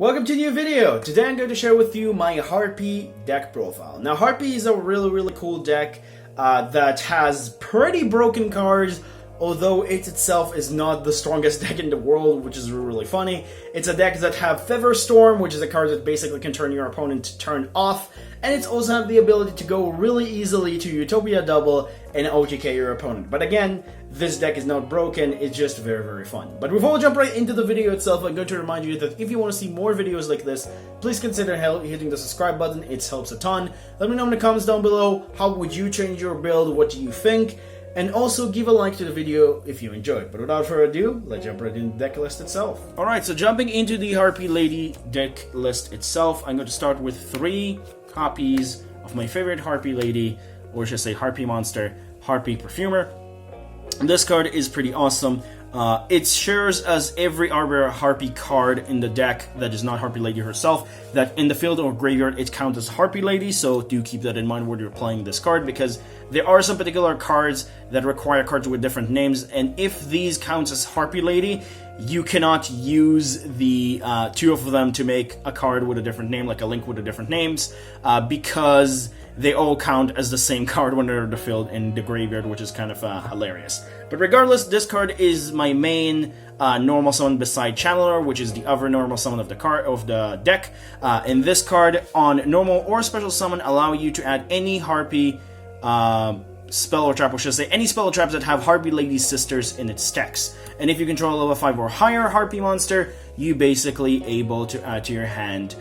Welcome to a new video. Today I'm going to share with you my Harpie deck profile. Now Harpie is a really cool deck that has pretty broken cards, although it itself is not the strongest deck in the world, which is really funny. It's a deck that have Feather Storm, which is a card that basically can turn your opponent to turn off, and it's also have the ability to go really easily to Utopia Double and OTK your opponent. But again, this deck is not broken, it's just very fun. But before we jump right into the video itself, I'm going to remind you that if you want to see more videos like this, please consider hitting the subscribe button, it helps a ton. Let me know in the comments down below, how would you change your build, what do you think? And also give a like to the video if you enjoyed. But without further ado, let's jump right into the deck list itself. Alright, so jumping into the Harpie Lady deck list itself, I'm going to start with 3 copies of my favorite Harpie Lady, or should I say Harpie Monster, Harpie Perfumer. And this card is pretty awesome. It shares as every other Harpie card in the deck that is not Harpie Lady herself, that in the field or graveyard it counts as Harpie Lady, so do keep that in mind when you're playing this card, because there are some particular cards that require cards with different names, and if these count as Harpie Lady, you cannot use the 2 of them to make a card with a different name, like a link with a different names, because they all count as the same card when they're in the field and the graveyard, which is kind of hilarious. But regardless, this card is my main normal summon beside Channeler, which is the other normal summon of the deck. And this card on normal or special summon allow you to add any Harpie spell or trap, or should I say any spell or traps that have Harpie Lady sisters in its decks. And if you control a level 5 or higher Harpie monster, you basically able to add to your hand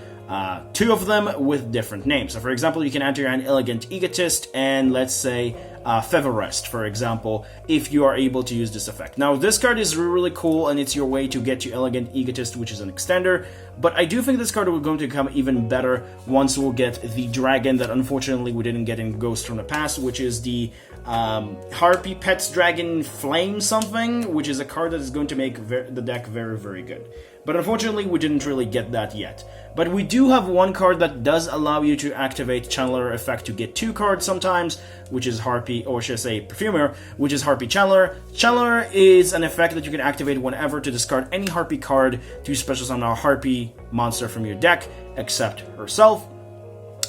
2 of them with different names. So for example, you can add to your hand Elegant Egotist and let's say Feather Rest, for example, if you are able to use this effect. Now this card is really cool and it's your way to get to Elegant Egotist, which is an extender, but I do think this card will going to become even better once we'll get the dragon that unfortunately we didn't get in Ghost from the past, which is the Harpie Pets Dragon Flame something, which is a card that is going to make the deck very good. But unfortunately, we didn't really get that yet. But we do have one card that does allow you to activate Channeler effect to get 2 cards sometimes, which is Harpie, or should I say Perfumer, which is Harpie Channeler. Channeler is an effect that you can activate whenever to discard any Harpie card to special summon a Harpie monster from your deck, except herself.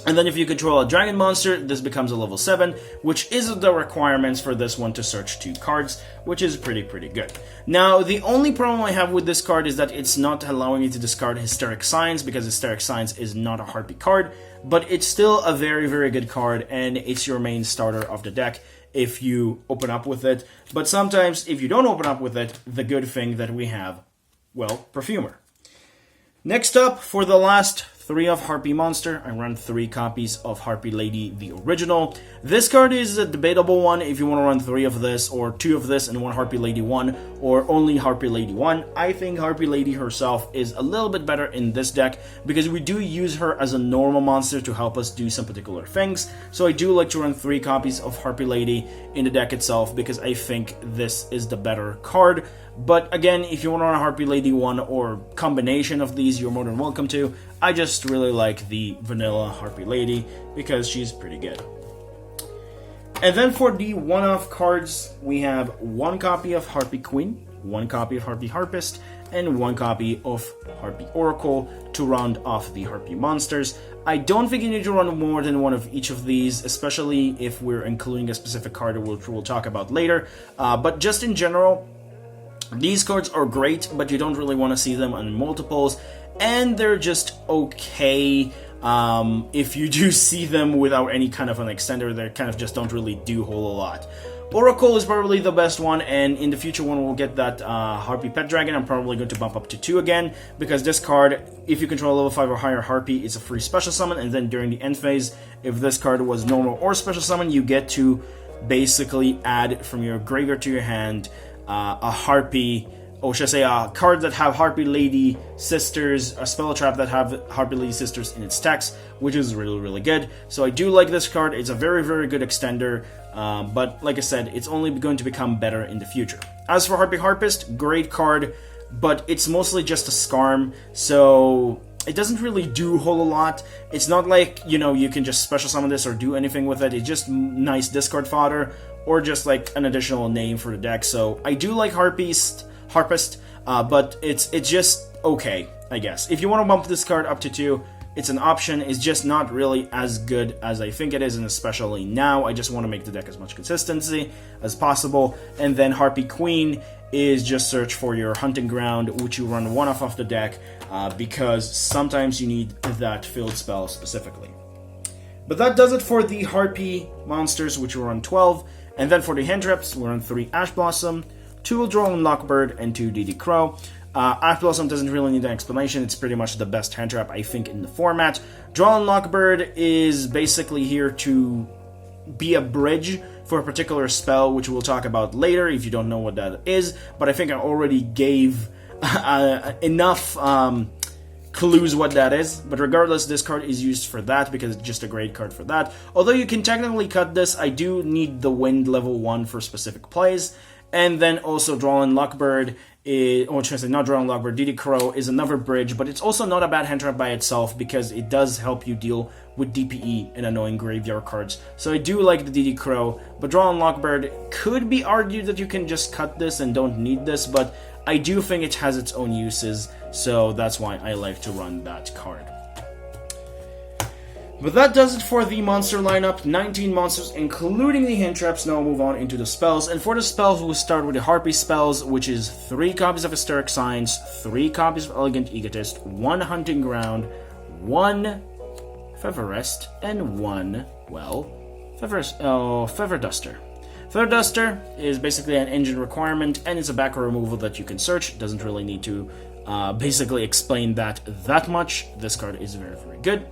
And then if you control a dragon monster, this becomes a level 7, which is the requirements for this one to search 2 cards, which is pretty good. Now, the only problem I have with this card is that it's not allowing me to discard Hysteric Signs, because Hysteric Signs is not a Harpie card, but it's still a very good card, and it's your main starter of the deck if you open up with it. But sometimes, if you don't open up with it, the good thing that we have, well, Perfumer. Next up, for the last 3 of Harpie Monster, I run 3 copies of Harpie Lady, the original. This card is a debatable one if you want to run 3 of this, or 2 of this and 1 Harpie Lady 1, or only Harpie Lady 1. I think Harpie Lady herself is a little bit better in this deck, because we do use her as a normal monster to help us do some particular things. So I do like to run 3 copies of Harpie Lady in the deck itself, because I think this is the better card. But again, if you want to run a Harpie Lady 1 or combination of these, you're more than welcome to. I just really like the vanilla Harpie Lady because she's pretty good. And then for the one-off cards, we have 1 copy of Harpie Queen, 1 copy of Harpie Harpist, and 1 copy of Harpie Oracle to round off the Harpie monsters. I don't think you need to run more than 1 of each of these, especially if we're including a specific card which we'll talk about later. But just in general, these cards are great, but you don't really want to see them on multiples, and they're just okay. If you do see them without any kind of an extender, they kind of just don't really do a whole lot. Oracle is probably the best one, and in the future when we'll get that Harpie Pet Dragon, I'm probably going to bump up to 2 again, because this card, if you control level 5 or higher Harpie, it's a free special summon, and then during the end phase, if this card was normal or special summon, you get to basically add from your graveyard to your hand a Harpie, or should I say a card that have Harpie Lady sisters, a spell trap that have Harpie Lady sisters in its text, which is really good. So I do like this card. It's a very good extender, but like I said, it's only going to become better in the future. As for Harpie Harpist, great card, but it's mostly just a Scarm, so it doesn't really do a whole lot. It's not like, you know, you can just special summon this or do anything with it. It's just nice discard fodder, or just like an additional name for the deck. So I do like Harpist, but it's just okay. I guess. If you want to bump this card up to 2, it's an option. It's just not really as good as I think it is, and especially now, I just want to make the deck as much consistency as possible. And then Harpie Queen is just search for your hunting ground, which you run 1 off the deck, because sometimes you need that field spell specifically. But that does it for the Harpie monsters, which we run 12. And then for the hand traps, we run 3 Ash Blossom, 2 Droll and Lockbird, and 2 DD Crow. Ash Blossom doesn't really need an explanation. It's pretty much the best hand trap, I think, in the format. Droll and Lockbird is basically here to be a bridge for a particular spell, which we'll talk about later if you don't know what that is. But I think I already gave enough clues what that is. But regardless, this card is used for that because it's just a great card for that. Although you can technically cut this, I do need the Wind level 1 for specific plays. And then also Droll and Lockbird, or should I say not Droll and Lockbird, DD Crow is another bridge, but it's also not a bad hand trap by itself because it does help you deal with DPE and annoying graveyard cards. So I do like the DD Crow, but Droll and Lockbird could be argued that you can just cut this and don't need this, but I do think it has its own uses, so that's why I like to run that card. But that does it for the monster lineup, 19 monsters, including the hand traps. Now we'll move on into the spells. And for the spells, we'll start with the Harpie spells, which is 3 copies of Hysteric Signs, 3 copies of Elegant Egotist, 1 Hunting Ground, 1 Feather Rest, and 1, well, Feather Duster. Feather Duster is basically an engine requirement, and it's a back row removal that you can search. Doesn't really need to basically explain that much. This card is very, very good.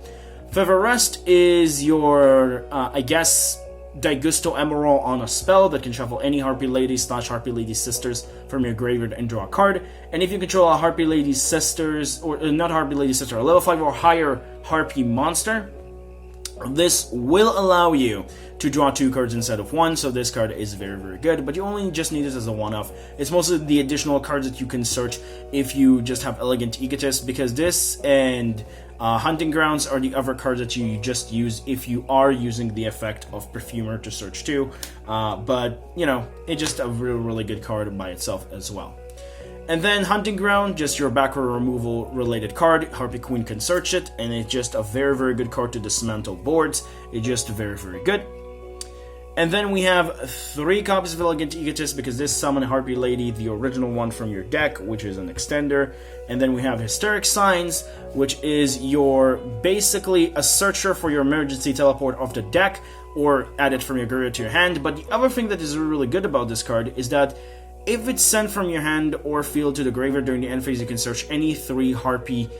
Feather Rest is your, I guess, Daigusto Emerald on a spell that can shuffle any Harpie Lady / Harpie Lady Sisters from your graveyard and draw a card. And if you control a Harpie Lady Sisters, or not Harpie Lady Sister, a level 5 or higher Harpie monster, this will allow you to draw 2 cards instead of 1, so this card is very, very good, but you only just need it as a one-off. It's mostly the additional cards that you can search if you just have Elegant Egotist, because this and Hunting Grounds are the other cards that you just use if you are using the effect of Perfumer to search too, but, you know, it's just a really, really good card by itself as well. And then Hunting Ground, just your back row removal related card. Harpie Queen can search it, and it's just a very, very good card to dismantle boards. It's just very, very good. And then we have 3 copies of Elegant Egotist, because this summon Harpie Lady, the original one from your deck, which is an extender. And then we have Hysteric Signs, which is your basically a searcher for your emergency teleport of the deck, or add it from your graveyard to your hand. But the other thing that is really good about this card is that if it's sent from your hand or field to the graveyard during the end phase, you can search any 3 Harpie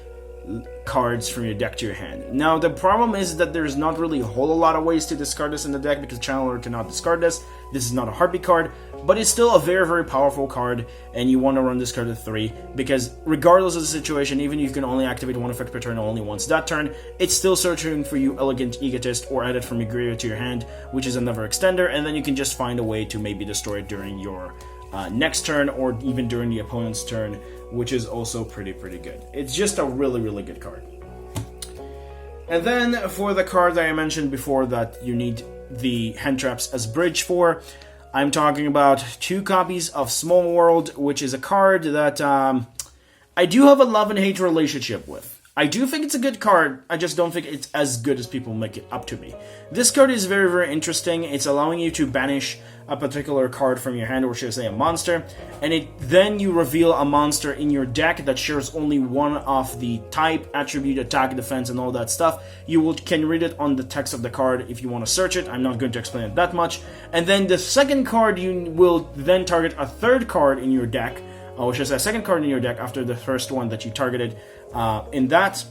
cards from your deck to your hand. Now, the problem is that there's not really a whole lot of ways to discard this in the deck, because Channeler cannot discard this. This is not a Harpie card, but it's still a very, very powerful card, and you want to run this card at 3, because regardless of the situation, even if you can only activate 1 effect per turn only once that turn, it's still searching for you Elegant Egotist, or add it from your graveyard to your hand, which is another extender, and then you can just find a way to maybe destroy it during your next turn, or even during the opponent's turn, which is also pretty good. It's just a really, really good card. And then for the card that I mentioned before that you need the hand traps as bridge for, I'm talking about 2 copies of Small World, which is a card that I do have a love and hate relationship with. I do think it's a good card, I just don't think it's as good as people make it up to me. This card is very, very interesting. It's allowing you to banish a particular card from your hand, or should I say a monster, and then you reveal a monster in your deck that shares only one of the type, attribute, attack, defense, and all that stuff. You can read it on the text of the card if you want to search it. I'm not going to explain it that much. And then the second card, you will then target a 3rd card in your deck, or should I say a 2nd card in your deck after the first one that you targeted in that.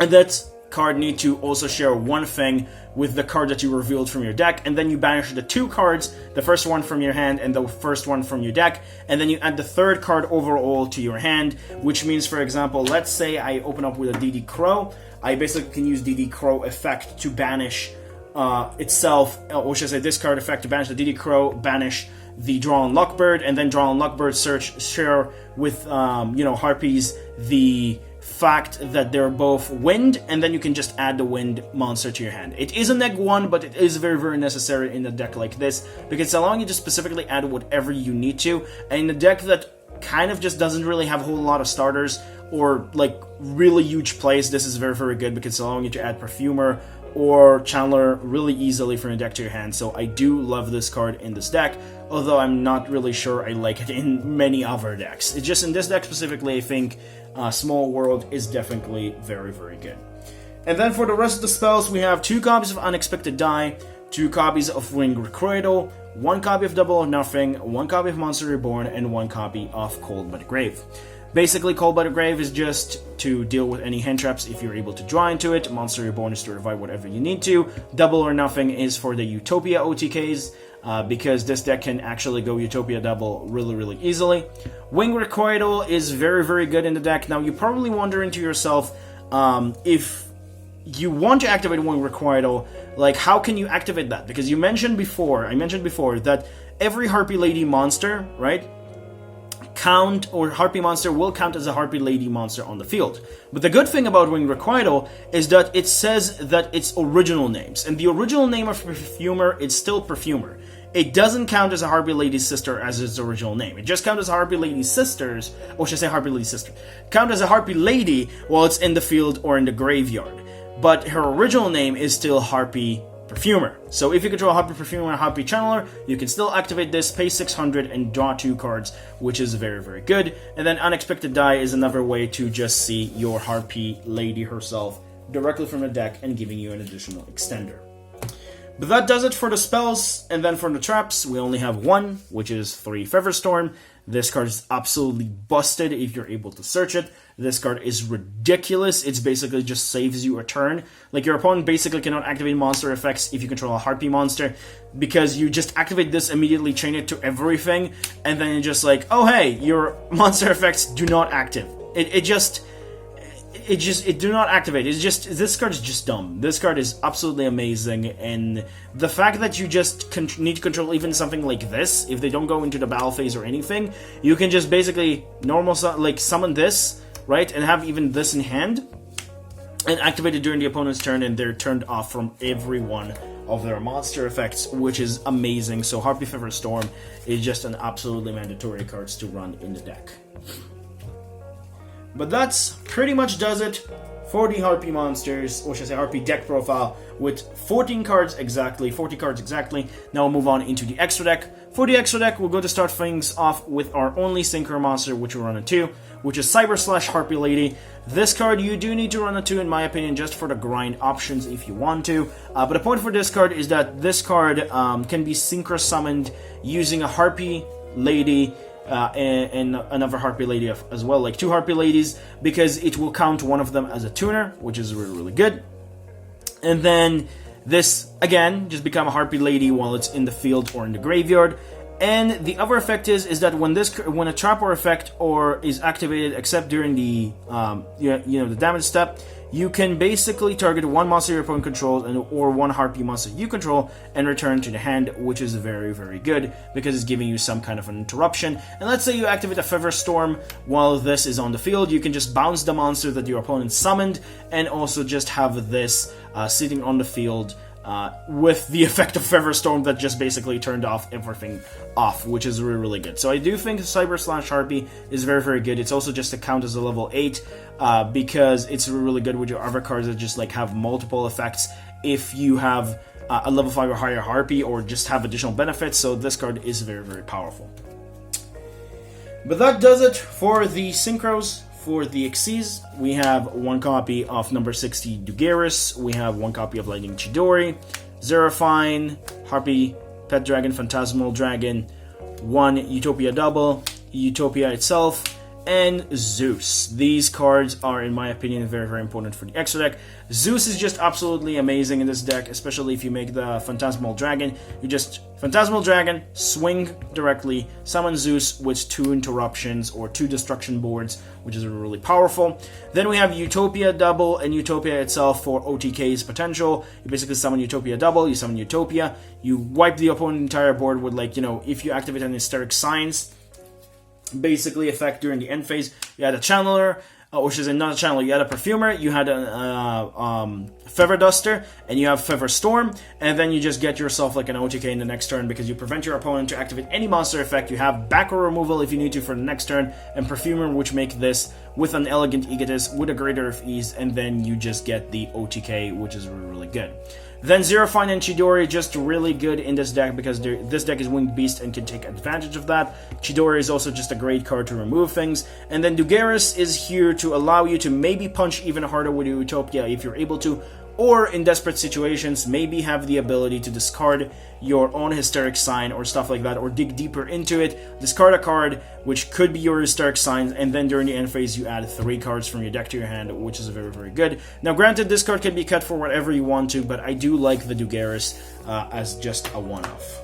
And that card need to also share one thing with the card that you revealed from your deck, and then you banish the 2 cards, the first one from your hand and the first one from your deck, and then you add the 3rd card overall to your hand, which means, for example, let's say I open up with a DD Crow, I basically can use DD Crow effect to banish itself, or should I say this card effect to banish the DD Crow, banish the Draw and Lockbird, and then Draw and Lockbird share with Harpies the fact that they're both wind, and then you can just add the wind monster to your hand. It is a neg 1, but it is very, very necessary in a deck like this, because it's allowing you to specifically add whatever you need to, and in a deck that kind of just doesn't really have a whole lot of starters, or like really huge plays, this is very, very good because it's allowing you to add Perfumer or Channeler really easily from your deck to your hand. So I do love this card in this deck, although I'm not really sure I like it in many other decks. It's just in this deck specifically, I think Small World is definitely very, very good. And then for the rest of the spells, we have 2 copies of Unexpected Die, 2 copies of Winged Requital, 1 copy of Double or Nothing, 1 copy of Monster Reborn, and 1 copy of Cold by the Grave. Basically, Cold by the Grave is just to deal with any hand traps if you're able to draw into it. Monster Reborn is to revive whatever you need to. Double or Nothing is for the Utopia OTKs, because this deck can actually go Utopia Double really, really easily. Winged Requital is very, very good in the deck. Now, you're probably wondering to yourself, if you want to activate Winged Requital, like, how can you activate that? Because I mentioned before that every Harpie Lady monster, right, Harpie monster will count as a Harpie Lady monster on the field. But the good thing about Winged Requital is that it says that it's original names, and the original name of Perfumer is still Perfumer. It doesn't count as a Harpie Lady's sister as its original name. It just counts as Harpie Lady's sisters, or should I say Harpie Lady's sister? Count as a Harpie Lady while it's in the field or in the graveyard. But her original name is still Harpie Perfumer. So if you control Harpie Perfumer and Harpie Channeler, you can still activate this, pay 600, and draw 2 cards, which is very, very good. And then Unexpected Die is another way to just see your Harpie Lady herself directly from the deck and giving you an additional extender. But that does it for the spells, and then for the traps, we only have 1, which is 3 Featherstorm. This card is absolutely busted if you're able to search it. This card is ridiculous. It's basically just saves you a turn. Like, your opponent basically cannot activate monster effects if you control a Harpie monster, because you just activate this, immediately chain it to everything, and then you're just like, oh hey, your monster effects do not active. It do not activate. It's just, this card is just dumb. This card is absolutely amazing, and the fact that you just need to control even something like this, if they don't go into the battle phase or anything, you can just basically summon this, right, and have even this in hand, and activate it during the opponent's turn, and they're turned off from every one of their monster effects, which is amazing. So Harpie Featherstorm is just an absolutely mandatory cards to run in the deck. But that's pretty much does it for the Harpie monsters, or should I say Harpie deck profile, with 40 cards exactly. Now we'll move on into the extra deck. For the extra deck, we're going to start things off with our only synchro monster, which we'll run a 2, which is Cyber Slash Harpie Lady. This card you do need to run a 2, in my opinion, just for the grind options if you want to. But the point for this card is that this card can be synchro summoned using a Harpie Lady, and another Harpie Lady as well, like 2 Harpie Ladies, because it will count one of them as a tuner, which is really, really good. And then this, again, just become a Harpie Lady while it's in the field or in the graveyard. And the other effect is that when a trap or effect is activated, except during the the damage step, you can basically target 1 monster your opponent controls or 1 Harpie monster you control and return to the hand, which is very, very good because it's giving you some kind of an interruption. And let's say you activate a Featherstorm while this is on the field, you can just bounce the monster that your opponent summoned and also just have this sitting on the field with the effect of Featherstorm that just basically turned off everything off, which is really, really good. So I do think Cyber Slash Harpie is very, very good. It's also just to count as a level 8 because it's really good with your other cards that just like have multiple effects if you have a level 5 or higher Harpie, or just have additional benefits. So this card is very, very powerful. But that does it for the synchros. For the Xyz, we have 1 copy of number 60 Dugaris, we have 1 copy of Lightning Chidori, Zerafine, Harpie, Pet Dragon, Phantasmal Dragon, 1 Utopia Double, Utopia itself, and Zeus. These cards are, in my opinion, very, very important for the extra deck. Zeus is just absolutely amazing in this deck, especially if you make the Phantasmal Dragon. You just Phantasmal Dragon, swing directly, summon Zeus with 2 interruptions or 2 destruction boards, which is really powerful. Then we have Utopia Double and Utopia itself for OTK's potential. You basically summon Utopia Double, you summon Utopia, you wipe the opponent's entire board with, like, if you activate an Hysteric Signs, basically effect during the end phase. You had a Channeler, which is not a Channeler, you had a Perfumer, you had a Feather Duster, and you have Featherstorm, and then you just get yourself like an OTK in the next turn because you prevent your opponent to activate any monster effect. You have back row removal if you need to for the next turn, and Perfumer, which make this with an Elegant Egotist, with a Greater of Ease, and then you just get the OTK, which is really, really good. Then Xerophine and Chidori, just really good in this deck because this deck is Winged Beast and can take advantage of that. Chidori is also just a great card to remove things. And then Dugaris is here to allow you to maybe punch even harder with Utopia if you're able to, or in desperate situations, maybe have the ability to discard your own Hysteric Sign or stuff like that, or dig deeper into it, discard a card, which could be your Hysteric Sign, and then during the end phase you add 3 cards from your deck to your hand, which is very, very good. Now granted, this card can be cut for whatever you want to, but I do like the Dugaris as just a one-off.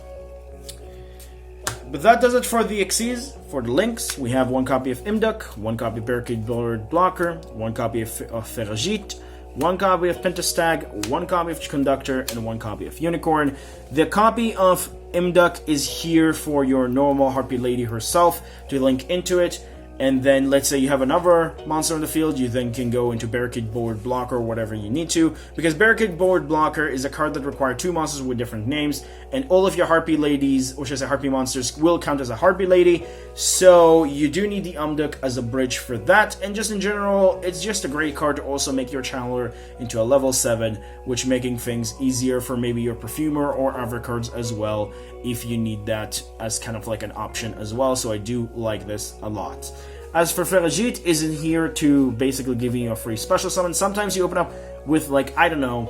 But that does it for the Xyz. For the links, we have 1 copy of Imduk, 1 copy of Barricade Blocker, 1 copy of Ferajit, 1 copy of Pentastag, 1 copy of Conductor, and 1 copy of Unicorn. The copy of Imduk is here for your normal Harpie Lady herself to link into it. And then let's say you have another monster in the field, you then can go into Barricade Board Blocker or whatever you need to, because Barricade Board Blocker is a card that requires 2 monsters with different names, and all of your Harpie Ladies, or should I say Harpie monsters, will count as a Harpie Lady, so you do need the Umduk as a bridge for that, and just in general, it's just a great card to also make your Channeler into a level 7, which making things easier for maybe your Perfumer or other cards as well, if you need that as kind of like an option as well, so I do like this a lot. As for Ferajit, is in here to basically give you a free special summon. Sometimes you open up with, like, I don't know,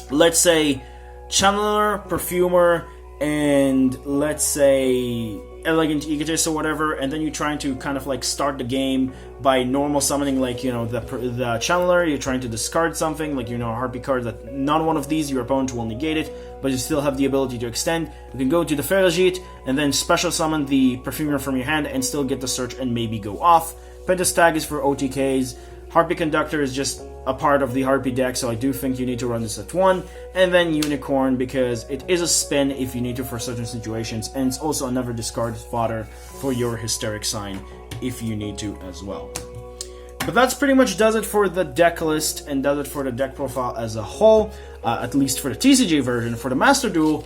let's say Channeler, Perfumer, and let's say Elegant Egotist or whatever, and then you're trying to kind of like start the game by normal summoning, like, you know, the Channeler, you're trying to discard something, like, you know, a Harpie card that none one of these your opponent will negate it, but you still have the ability to extend. You can go to the Ferajit and then special summon the Perfumer from your hand and still get the search and maybe go off. Pentastag is for OTKs. Harpie Conductor is just a part of the Harpie deck, so I do think you need to run this at 1. And then Unicorn, because it is a spin if you need to for certain situations, and it's also another discard fodder for your Hysteric Sign if you need to as well. But that's pretty much does it for the deck list, and does it for the deck profile as a whole, at least for the TCG version. For the Master Duel,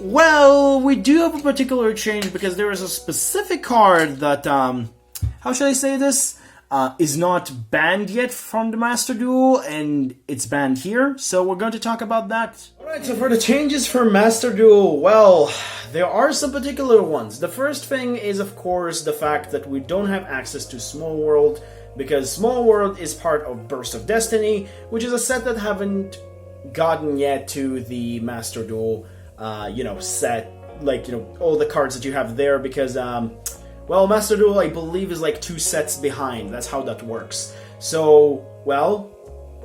well, we do have a particular change, because there is a specific card that, how should I say this? Is not banned yet from the Master Duel, and it's banned here, so we're going to talk about that. Alright, so for the changes for Master Duel, well, there are some particular ones. The first thing is, of course, the fact that we don't have access to Small World, because Small World is part of Burst of Destiny, which is a set that haven't gotten yet to the Master Duel, you know, set, like, you know, all the cards that you have there, because, well, Master Duel, I believe, is like 2 sets behind. That's how that works. So, well,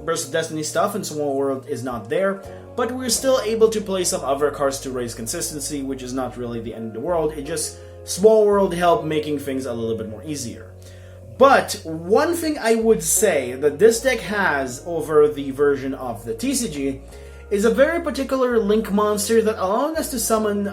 Burst of Destiny stuff in Small World is not there, but we're still able to play some other cards to raise consistency, which is not really the end of the world. It just, Small World helped making things a little bit more easier. But one thing I would say that this deck has over the version of the TCG is a very particular Link monster that allowing us to summon,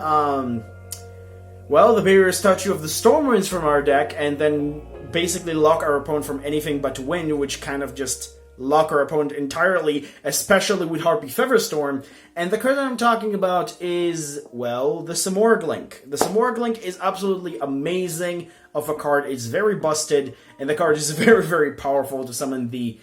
well, the Barrier Statue of the Stormwinds from our deck, and then basically lock our opponent from anything but wind, which kind of just lock our opponent entirely, especially with Harpie Featherstorm. And the card that I'm talking about is, well, the Simorgh Link. The Simorgh Link is absolutely amazing of a card. It's very busted, and the card is very, very powerful to summon the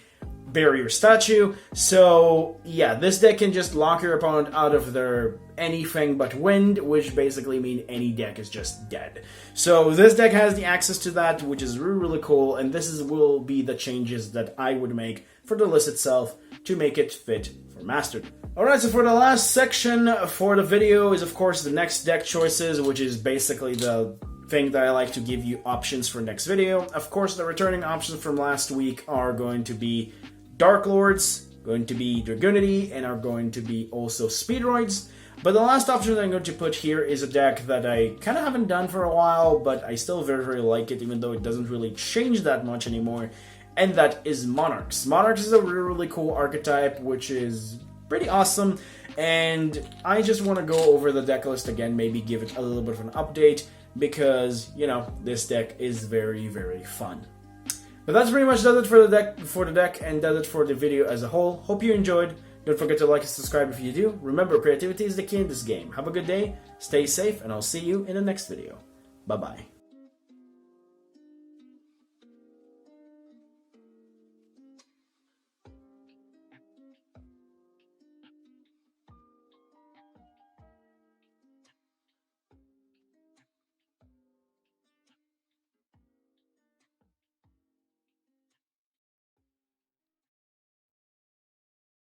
Barrier Statue. So, yeah, this deck can just lock your opponent out of their anything but wind, which basically means any deck is just dead. So this deck has the access to that, which is really, really cool, and this will be the changes that I would make for the list itself to make it fit for Master. Alright, so for the last section for the video is, of course, the next deck choices, which is basically the thing that I like to give you options for next video. Of course, the returning options from last week are going to be Dark Lords, going to be Dragunity, and are going to be also Speedroids. But the last option that I'm going to put here is a deck that I kind of haven't done for a while, but I still very, very like it, even though it doesn't really change that much anymore, and that is Monarchs. Monarchs is a really, really cool archetype, which is pretty awesome, and I just want to go over the deck list again, maybe give it a little bit of an update, because, you know, this deck is very, very fun. But that's pretty much does it for the deck, and does it for the video as a whole. Hope you enjoyed. Don't forget to like and subscribe if you do. Remember, creativity is the key in this game. Have a good day, stay safe, and I'll see you in the next video. Bye-bye.